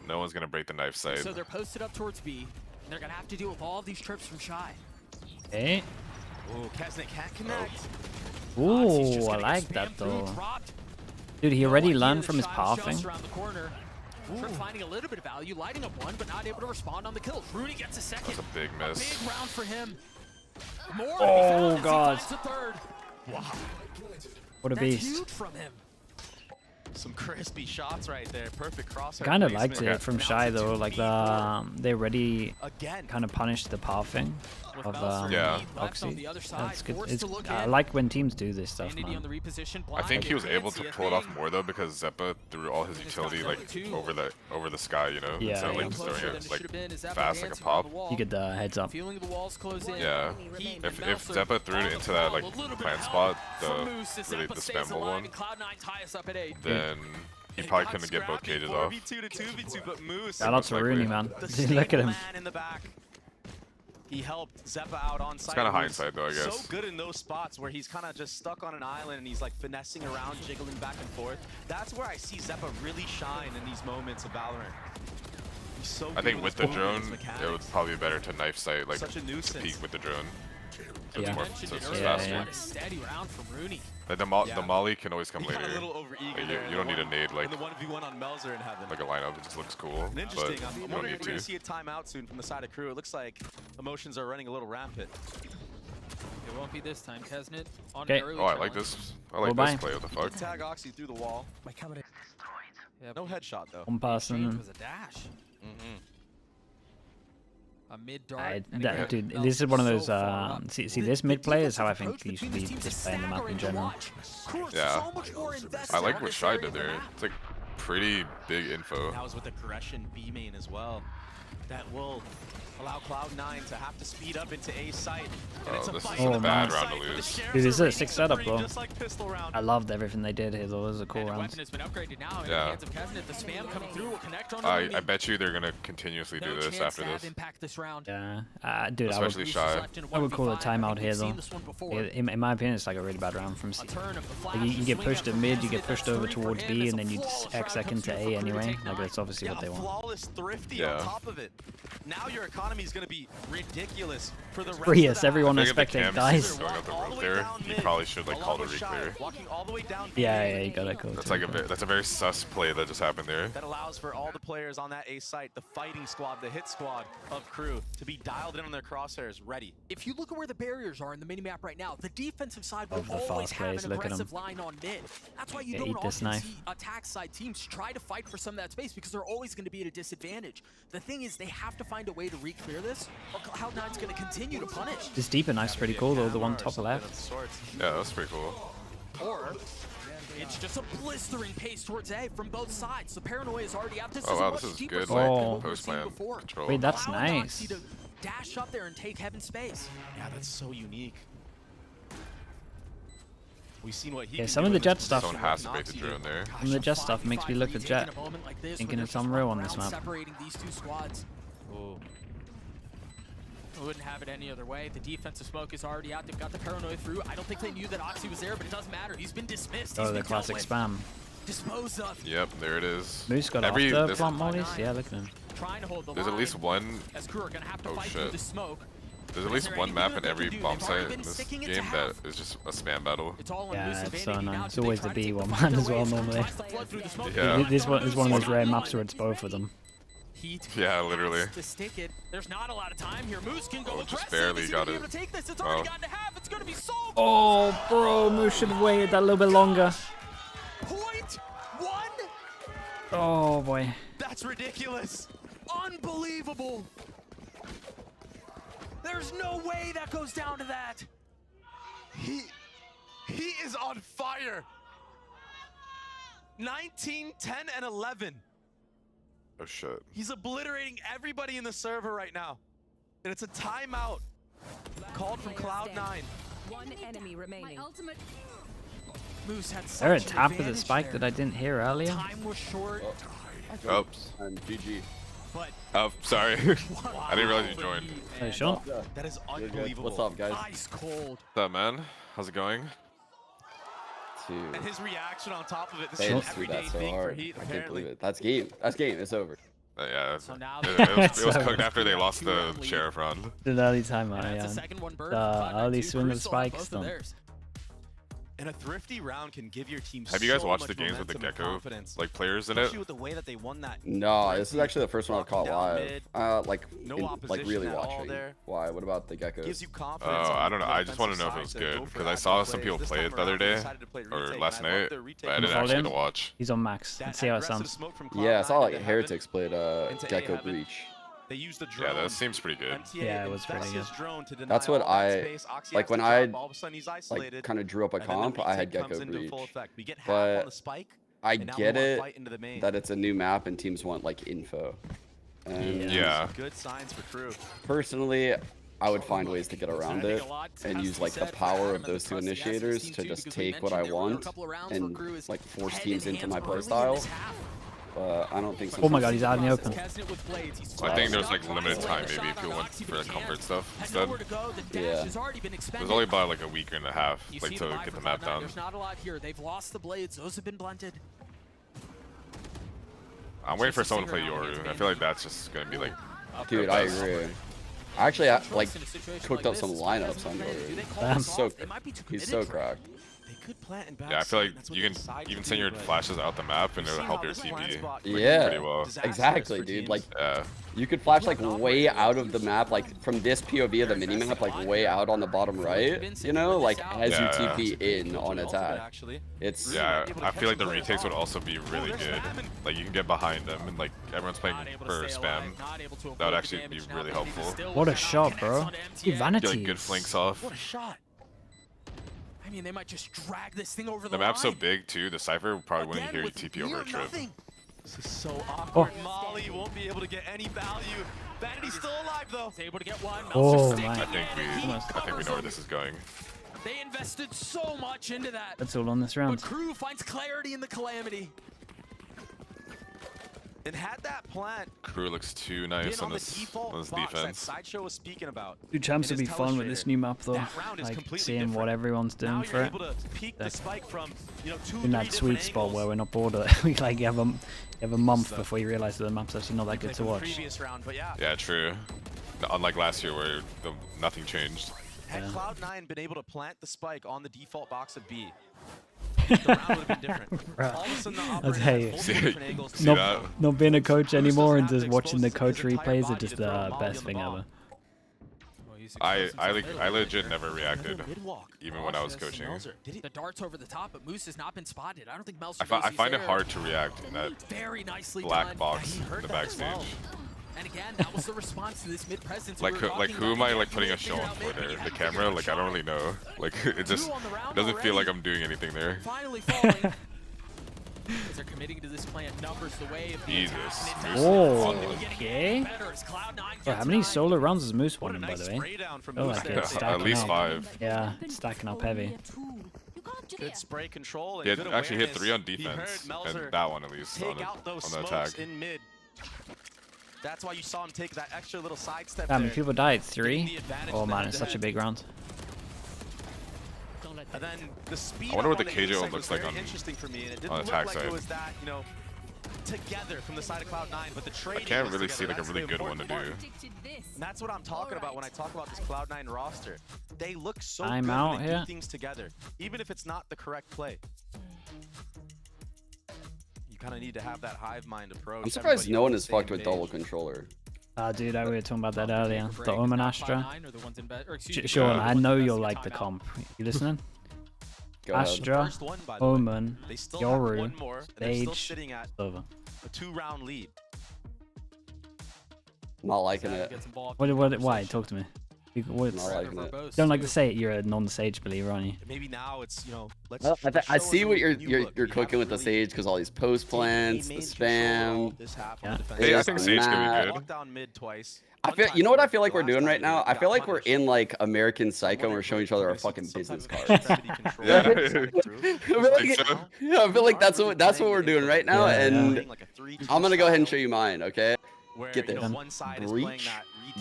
No one's gonna break the knife sight. So they're posted up towards B, and they're gonna have to deal with all of these trips from Shy. Hey. Oh, Kesnick can't connect. Ooh, I like that though. Dude, he already learned from his pathing. Around the corner. Trip finding a little bit of value, lighting up one, but not able to respond on the kill. Rooney gets a second. That's a big A miss. big round for him. More Oh, God. He finds a third. Wow, What a That's beast. huge from him. some crispy shots right there. Perfect crosshair. Kind of placement. liked it from Shy though. Like they already Again. kind of punished the pathing With of Belser Yeah. left on Oxy. the other side, That's good. forced It's, to look I in. like when teams do this stuff, Vanity on man. the reposition, I think blind, he was can't able to see a pull it off thing. more though because Zeppa threw all his utility like over the sky, you know, Yeah, instead of yeah. like just Closer throwing than it it like should have been as Zeppa fast like a dancing around pop. the wall. You get the heads up. Feeling the walls close in. Yeah. Heat If and if Belser Zeppa threw it on into the that prowl, like a little bit plant of spot, help from the Moose as really Zeppa the stays spamble alive, one, and Cloud9 tie us up at 8. then he probably couldn't get both cages off. 4v2 to 2v2, but Moose. Shout out to likely. Rooney, man. The Dude, look at him. man in the back. He helped Zeppa out on site. It's kind of Moose hindsight though, I guess. So good in those spots where he's kind of just stuck on an island and he's like finessing around, jiggling back and forth. That's where I see Zeppa really shine in these moments of Valorant. He's so I good think with his the drone, movements, it mechanics. would probably be better to knife sight, like Such a to nuisance. peek with the drone. So Yeah. it's more, Mentioned so it it's earlier, faster. yeah. What a steady round from Rooney. Like the Yeah. molly can always come He got later. a little overeager Like, there in you don't the need a nade like in the 1v1 on Melzer in heaven. a lineup. It just looks cool, And but interesting, you I'm don't wondering need if we're going to. to see a timeout soon from the side of KRU. It looks like emotions are running a little rampant. It won't be this time. Kesnet on Okay. an early Oh, I like challenge. this. I like Bye-bye. this play. What the fuck? Tag Oxy through the wall. Yeah, No headshot though. One exchange person. was a dash. Mm-hmm. A mid dart. Dude, this is one of those. See, this mid play is how I think you should be just playing the map in general. Yeah. I like what Shy did there. It's like pretty big info. That was with aggression B main as well. That will allow Cloud9 to have to speed up into A site. And Oh, it's a this fight is in a the bad back round to site, but the lose. Sheriffs Dude, this is are a sick ready setup, to bro. just like pistol round. I loved everything they did here. Those are cool And the rounds. weapon has been upgraded now in Yeah. the hands of Kesnet. The spam coming through will connect on I Rooney. bet you they're gonna continuously do No this chance after to have this. impact this round. Yeah, dude, Especially Moose is Shy. left in a I would call a 1v5. I timeout think here, we've seen though. this one before. In my opinion, it's like a really bad round from A C. turn of the flash, Like you get swing pushed up at from mid, you get Kesnet, pushed that's over 3 for towards him. B, It's and a then you flawless X round into comes A through for anyway. Take Like 9. that's obviously what they want. Flawless thrifty Yeah. on top of it. Now your economy is going to be ridiculous for the rest Prius, of the everyone I is think if the spectate, cams guys. going up the All road way there, down you mid, probably should like call along the with Shy, re-clear. walking all the way down Yeah, you gotta go. That's to like it. that's a very sus play that just happened there. That allows for all the players on that A site, the fighting squad, the hit squad of KRU, to be dialed in on their crosshairs, ready. If you look at where the barriers are in the minimap right now, the defensive side will Love the always fast have plays, an look at 'em. aggressive line on mid. That's why you Yeah, don't eat this often knife. see attack side teams try to fight for some of that space because they're always going to be at a disadvantage. The thing is, they have to find a way to re-clear this, or Cloud9's going to continue to punish. This deeper knife's pretty cool though. The one top left. Yeah, that's pretty cool. Or it's just a blistering pace towards A from both sides. The paranoia is already out. This Oh is a wow, much this is deeper good fight like than Oh. what we've seen post-plan before. control. Wait, that's Allowing nice. Oxy to dash up there and take heaven space. Yeah, that's so unique. We've seen what he Yeah, can some do of the in Jet this stuff- position, Someone has what to bait the Oxy do. drone there. Some of the Jet stuff makes me look at Jet, thinking it's unreal on this map. Separating these two squads. We wouldn't have it any other way. The defensive smoke is already out. They've got the paranoia through. I don't think they knew that Oxy was there, but it doesn't matter. He's been dismissed. Oh, He's the been dealt classic with. spam. Disposed of. Yep, there it is. Moose got off the there's- plant mollies. Yeah, look at him. Trying to hold the There's line. at least one. As KRU are gonna have to Oh, fight through shit. the smoke. There's at Is least there one anything map that in they every can do? bomb They've already site in been this sticking it to game that half. is just a spam battle. It's all on Yeah, Moose and it's Vanity now. it's Do they always try the to B take one the man fight as their well way? normally. Tries to flood through the smoke. Yeah. This one is one of those rare maps where it's both of them. Heat Yeah, has literally. to stick it. There's not a lot of time here. Moose can go Oh, just aggressive. barely Is he got gonna be it. able to take this? It's Wow. already gotten to half. It's gonna be so Oh, bro, Moose should have waited that little bit longer. .1? Oh boy. That's ridiculous. Unbelievable. There's no way that goes down to that. He is on fire. 19, 10, and 11. Oh shit. He's obliterating everybody in the server right now. And it's a timeout called from Cloud9. One enemy remaining. Moose had such They're at an top of the advantage spike there. that I didn't hear earlier. Time was short. Oops. And GG. But Oh, sorry. I didn't realize you joined. Hey, Sean. That is You're good. unbelievable. What's up, guys? ice cold. What's up, man? How's it going? And his reaction on top of it. This They is an just threw everyday that so thing for hard. Heat, I can't apparently. believe it. That's game. That's game. It's over. Yeah, So now it was So- cooked after they lost the sheriff round. The early timeout, that's yeah. a second one bird. Early swing of the Crew still have spikes both of done. theirs. And a thrifty round can give your team Have you guys so watched much the games with the momentum and Gecko confidence. like players in it? Especially with the way that they won that. No, this is actually the first one I've caught Down live. mid. Like, No like opposition really at all watching. there. Why? What about the geckos? Gives you Oh, confidence. on I don't know. the I just want to defensive know if it was side to good go for because I agile saw some plays. people This play time it the other around, they day decided to play or retake, last and I love night, their retake. but I didn't Fall actually in? get to watch. He's on max. That Let's see how it aggressive sounds. smoke from Yeah, I saw Cloud9 like into Heretics heaven. played Into Gecko A heaven. Breach. They used the drone. Yeah, that seems pretty good. MTA Yeah, it was pretty invests good. his drone to deny That's what all that I- space. Oxy like has when to I, drop, all of a sudden he's Like, isolated, kind of drew up a and then the comp, I had retake comes Gecko into Breach. full effect. We get half But on the spike, I and now we get wanna it fight into the main. that it's a new map and teams want like info. And Yeah. Good signs for Crew. personally, I would find ways to get around it and use like the power of those two initiators to just take what I want and like force teams into my playstyle. I don't think so. Oh my god, he's out in the open. I think there's like limited time maybe if you went for the comfort stuff instead. Yeah. There's only about like a week and a half like to get the map down. There's not a lot here. They've lost the blades. Those have been blunted. I'm waiting for someone to play Yoru. I feel like that's just gonna be like. Dude, the I best. agree. I actually like cooked up some lineups on Yoru. Damn. He's so cracked. They could plant and back Yeah, I feel like that's what you they can decide even to send do, your but flashes out the map and you it'll see help how your this plant TP. spot Yeah, pretty well. exactly, for dude. teams. Like Yeah. you could flash like way out of the map, like from this POV of the minimap, like way out on the bottom right. You know, like as you Yeah. TP in on attack. Actually. It's Yeah, I feel like the retakes would also be really good. Like you can get behind them and like everyone's playing for spam. That would actually be really helpful. What a shot, bro. He Get vanity. like good flanks off. What a shot. I mean, they might just drag this thing over the The map's so line. big too. The Cypher probably wouldn't Again, hear you with TP over near a trip. nothing. This is so awkward. Oh. Molly won't be able to get any value. Vanity's still alive though. He's able to get one. Oh, Meltzer my. sticking I think in, and he we know covers where him. this is going. They invested so much into that. That's all on this But round. Crew finds clarity in the calamity. And had that plant Crew looks too been nice on on the this default on this box that defense. Sideshow was speaking about. Dude, champs in would be his fun with this telestrator, new map though. that round is Like completely seeing different. what everyone's Now doing you're for it. able to peak the spike from, you know, two, In three that sweet different spot where angles. we're not bored of it. We like you have a month before you realize that the map's actually not that good Like to from the watch. previous round, but yeah, Yeah, true. Unlike last year where nothing changed. had Yeah. Cloud9 been able to plant the spike on the default box of B, the round would have been different. Bruh. All of a sudden, the I'll operator tell has you. multiple different angles to See see that? Not being a coach anymore and doesn't have just to watching the expose coach his entire replays are body just to throw a the molly best on the thing ball. ever. I legit never reacted, Mid-walk. even when I was coaching. The darts over the top, but Moose has not been spotted. I don't think Mel's. I find it hard to react in that Very nicely black done. box he heard in the that as backstage. well. And again, that was the response to this mid presence. Like who am I like putting a show on for there? The camera? Like I don't really know. Like it just doesn't feel like I'm doing anything there. Finally falling. As they're committing to this plan, numbers the way of the Jesus. attack. Moose Oh, on the- okay. Better as Cloud9 Bro, how gets many nine. solo rounds has Moose What won, a by nice the way? spray down from Oh, Moose like there. it's At stacking least up. 5. Yeah, it's stacking up heavy. Good spray control and He had good actually hit awareness. 3 on He defense, heard and Melzer that one at least take on out those the smokes attack. in mid. That's why you saw him take that extra little side step How many there. people died? Getting 3? the advantage Oh in the man, it's such a head-to-head. big round. And then the speed I wonder up what on the A KJO side looks was like very on- interesting for me, and it didn't on look attack like side. it was that, you know, together from the side of Cloud9, but the I trading can't was really together. see like a That's really the good one to important do. part. And that's what I'm talking about when I talk about this Cloud9 roster. They look so I'm good out when they here. do things together, even if it's not the correct play. You kind of need to have that hive mind approach. I'm surprised everybody no on one the has fucked same with double page. controller. Dude, we were talking about that earlier. The Break. Omen Now Astra. Cloud9 are the ones in bed- or excuse me, Sean, the I ones know investing you'll in like the timeout. comp. You listening? Go ahead. Astra, First one, by the way. Omen, They still have Yoru, one more, and they're still Sage, sitting at Silver. a 2-round lead. Not liking it. Why? Talk to me. Not liking it. Don't like to say it. You're a non-Sage believer, aren't you? Maybe now it's, you know, let's. Well, I see what you're You cooking with the Sage because all these post plants, the spam. Yeah. Hey, I think Sage could be good. Lock down mid twice. I feel, you know what I feel like we're doing right now? I feel like we're in like American Psycho and we're showing each other our fucking business cards. Yeah. I feel like that's what we're doing right now, and I'm gonna go ahead and show you mine. Okay, get this. Breach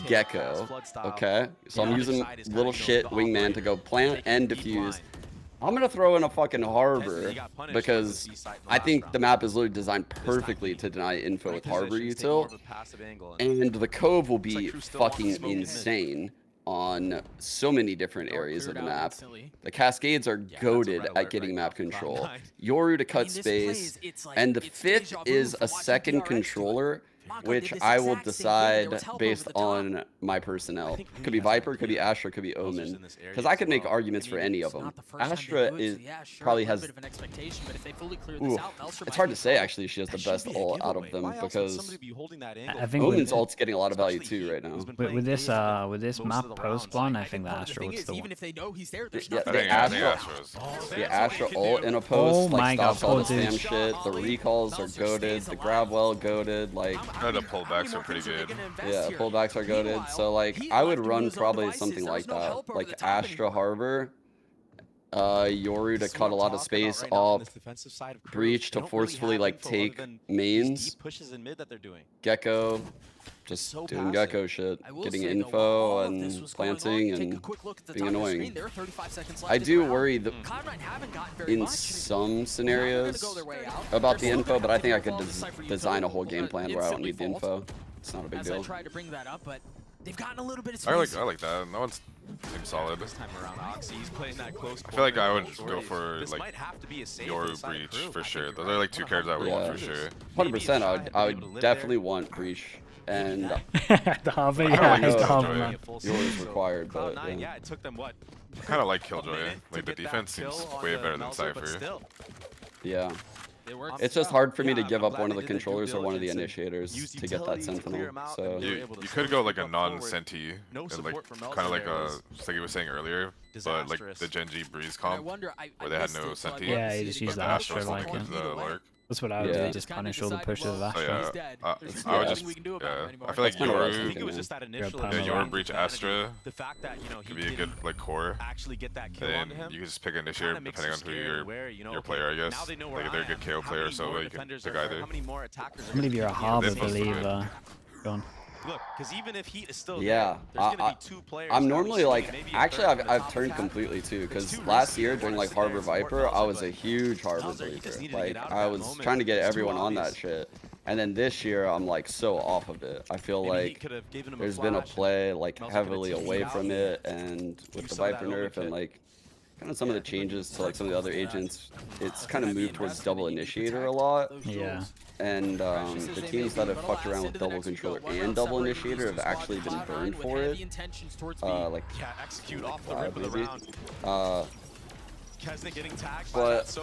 Gecko. Okay, so I'm using little shit wingman to go plant and defuse. I'm gonna throw in a fucking harbor because I think the map is literally designed perfectly to deny info with harbor util, and the cove will be fucking insane on so many different areas of the map. The cascades are goated at getting map control. Yoru to cut space, and the fifth is a second controller, which I will decide based on my personnel. Could be Viper, could be Astra, could be Omen. Because I could make arguments for any of them. Astra probably has... Ooh, it's hard to say actually she has the best ult out of them because I think Omen's ult's getting a lot of value too right now. With this map post spawn, I think that Astra would still. The Astra ult in a post like stops all the spam shit. The recalls are goated. The grab well goated. Like. The pullbacks are pretty good. Yeah, pullbacks are goated. So like, I would run probably something like that, like Astra Harbor, Yoru to cut a lot of space off, Breach to forcefully like take mains, Gecko, just doing Gecko shit, getting info and planting and being annoying. I do worry that in some scenarios about the info, but I think I could design a whole game plan where I don't need the info. It's not a big deal. They've gotten a little bit of I like that. That one's solid. This time around, Oxy's playing that close. I feel like I would go for like Yoru Breach for sure. Those are like two characters I would want for sure. 100%. I would definitely want Breach. And the Harbor, yeah, it's the Harbor, man. Yours required, but yeah, it took them what? I kind of like Killjoy. Like the defense seems way better than Cypher. Yeah. It's just hard for me to give up one of the controllers or one of the initiators to get that Sentinel. So you could go like a non-Senti, and like kind of like just like you were saying earlier, but like the Genji Breeze comp, where they had no Senti. Yeah, you just use the Astra like him. That's what I would do, just punish all the pushes of Astra. I would just, I feel like Yoru Breach Astra could be a good like core. Then you can just pick an initiator depending on who your player, I guess. Like if they're a good KO player, so you can pick either. I believe you're a Harbor believer, John. Look, because even if Heat is still yeah, I'm normally like, actually I've turned completely too, because last year during like Harbor Viper, I was a huge Harbor believer. Like I was trying to get everyone on that shit. And then this year I'm like so off of it. I feel like there's been a play like heavily away from it, and with the Viper nerf and like kind of some of the changes to like some of the other agents, it's kind of moved towards double initiator a lot. Yeah. And the teams that have fucked around with double controller and double initiator have actually been burned for it. Like, but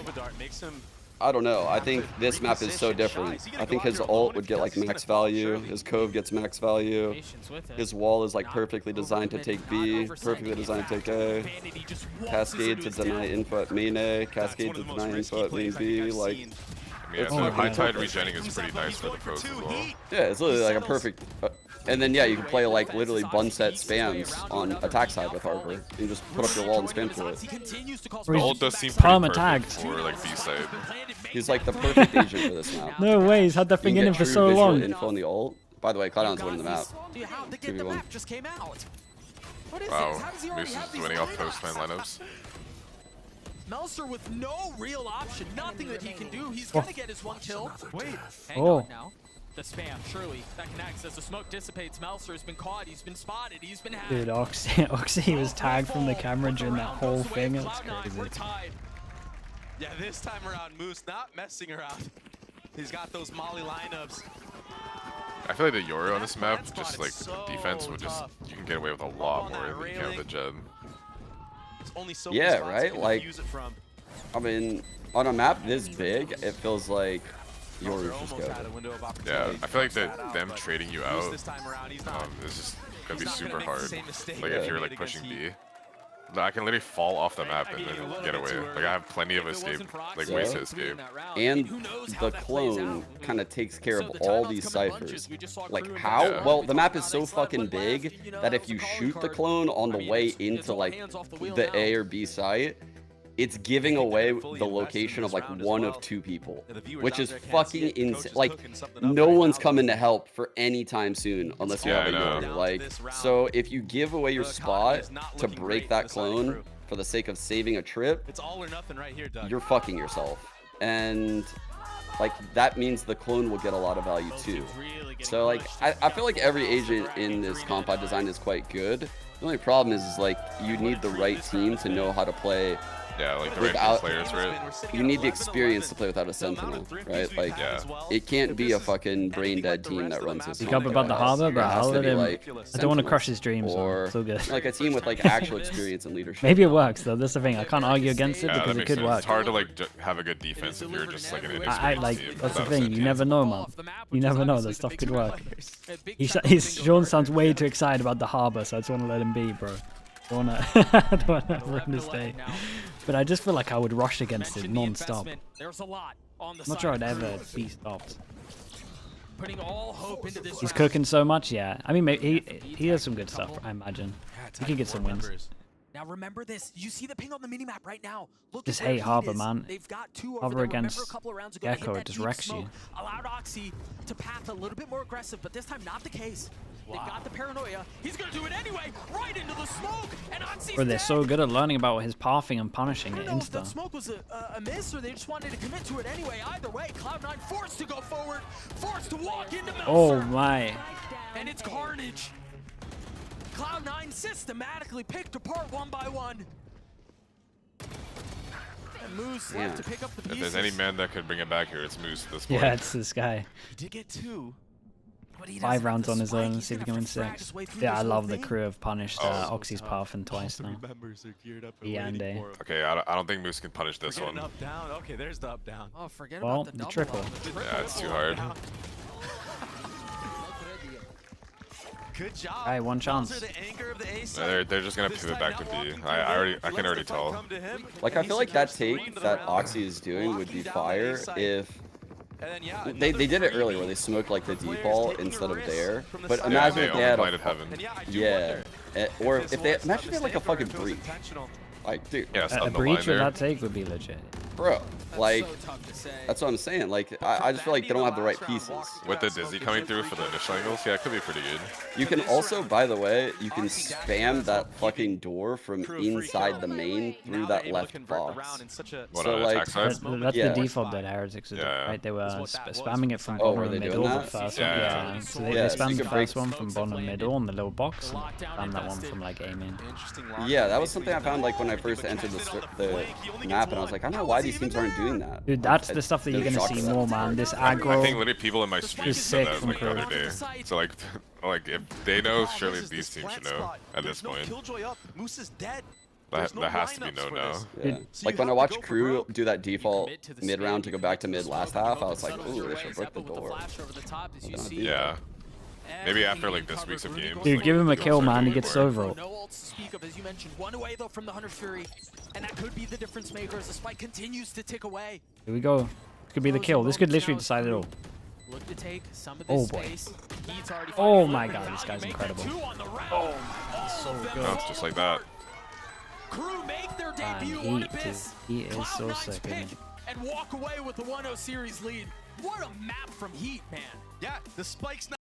I don't know. I think this map is so different. I think his ult would get like max value. His cove gets max value. His wall is like perfectly designed to take B, perfectly designed to take A. Cascade to deny info at main A. Cascade to deny info at main B. Like. Yeah, so high tide regenning is pretty nice for the pros as well. Yeah, it's literally like a perfect. And then yeah, you can play like literally bun set spams on attack side with Harbor. You just put up your wall and spam for it. The ult does seem pretty perfect for like B side. He's like the perfect agent for this map. No way, he's had that thing in him for so long. Info on the ult. By the way, Cloudhound's winning the map. Wow, Moose is winning off post-man lineups. Melser with no real option, nothing that he can do. He's gonna get his one kill. Wait, hang on now. The spam, surely that connects as the smoke dissipates. Melser has been caught, he's been spotted, he's been hacked. Dude, Oxy was tagged from the camera during that whole thing. It's crazy. We're tied. Yeah, this time around, Moose not messing around. He's got those Molly lineups. I feel like the Yoru on this map, just like defense, would just you can get away with a lot more than you can with the Jeb. Yeah, right? Like, I mean, on a map this big, it feels like your roof just go. Yeah, I feel like that them trading you out is just gonna be super hard. Like if you're like pushing B, I can literally fall off the map and then get away. Like I have plenty of escape, like ways to escape. And the clone kind of takes care of all these ciphers. Like how? Yeah. Well, the map is so fucking big that if you shoot the clone on the way into like the A or B site, it's giving away the location of like one of two people, which is fucking insane. Like no one's coming to help for any time soon unless you have a Yori. Like, so if you give away your spot to break that clone for the sake of saving a trip, you're fucking yourself. And like that means the clone will get a lot of value too. So like I feel like every agent in this comp design is quite good. The only problem is like you need the right team to know how to play. Yeah, like the right players, right? You need the experience to play without a sentinel, right? Like, it can't be a fucking brain dead team that runs this. Speak up about the harbor, but I'll let him. I don't want to crush his dreams. Or so good. Like a team with like actual experience and leadership. Maybe it works though. That's the thing. I can't argue against it because it could work. It's hard to like have a good defense if you're just like an inexperienced team. That's the thing. You never know, man. You never know. That stuff could work. Sean sounds way too excited about the harbor, so I just want to let him be, bro. I don't wanna ruin his day. But I just feel like I would rush against it non-stop. Not sure I'd ever be stopped. He's cooking so much, yeah. I mean, he has some good stuff, I imagine. He could get some wins. Now remember this. You see the ping on the minimap right now. Look just hate Harbor, man. Harbor against Gecko, it just wrecks you. Allowed Oxy to path a little bit more aggressive, but this time not the case. They've got the paranoia. He's gonna do it anyway, right into the smoke. And Oxy's Bro, they're so good at learning about his pathing and punishing it insta. If that insta. smoke was a miss, or they just wanted to commit to it anyway. Either way, Cloud9 forced to go forward, forced to walk into middle. Oh my! And it's carnage. Cloud9 systematically picked apart one by one. And Moose left to pick up the pieces. If there's any man that could bring it back here, it's Moose at this point. Yeah, it's this guy. He did get 2. 5 rounds on his own, see if he can win 6. Yeah, I love the crew have punished Oxy's path and twice now. Yeah, and A. Okay, I don't think Moose can punish this one. Up down. Okay, there's the up down. Oh, forget well, about the triple. Yeah, it's too hard. Good job. All right, one chance. They're just gonna pivot back to B. I can already tell. Like I feel like that take that Oxy is doing would be fire if they did it earlier where they smoked like the default instead of there. But imagine if they had or if they imagine they had like a fucking breach. Like, dude, a breach of that take would be legit. Bro, like, that's what I'm saying. Like, I just feel like they don't have the right pieces. With the Dizzy coming through for the initial angles, yeah, it could be pretty good. You can also, by the way, you can spam that fucking door from inside the main through that left box. What, so, like, that's the default that Heretics are doing, right? They were spamming it from bottom and middle, the first one. Yeah, so they spammed the first one from bottom and middle on the little box, and spammed that one from, like, aiming. Yeah, that was something I found, like, when I first entered the map, and I was like, I don't know why these teams aren't doing that. Dude, that's the stuff that you're gonna see more, man. This aggro. I think literally people in my street said that like the other day. So like if they know, surely these teams should know at this point. That has to be known now. Yeah. Like when I watched KRU do that default mid round to go back to mid last half, I was like, ooh, they should break the door. Yeah. Maybe after like this week's of games. Dude, give him a kill, man. He gets over. No ults to speak of, as you mentioned. One away though from the Hunter's Fury, and that could be the difference maker as the spike continues to tick away. Here we go. This could be the kill. This could literally decide it all. Look to take some of this space. Oh my god, this guy's incredible. Oh, so good. No, it's just like that. KRU make their debut on Abyss. He is so sick, isn't he? And walk away with the 1-0 series lead. What a map from Heat, man. Yeah, the spike's not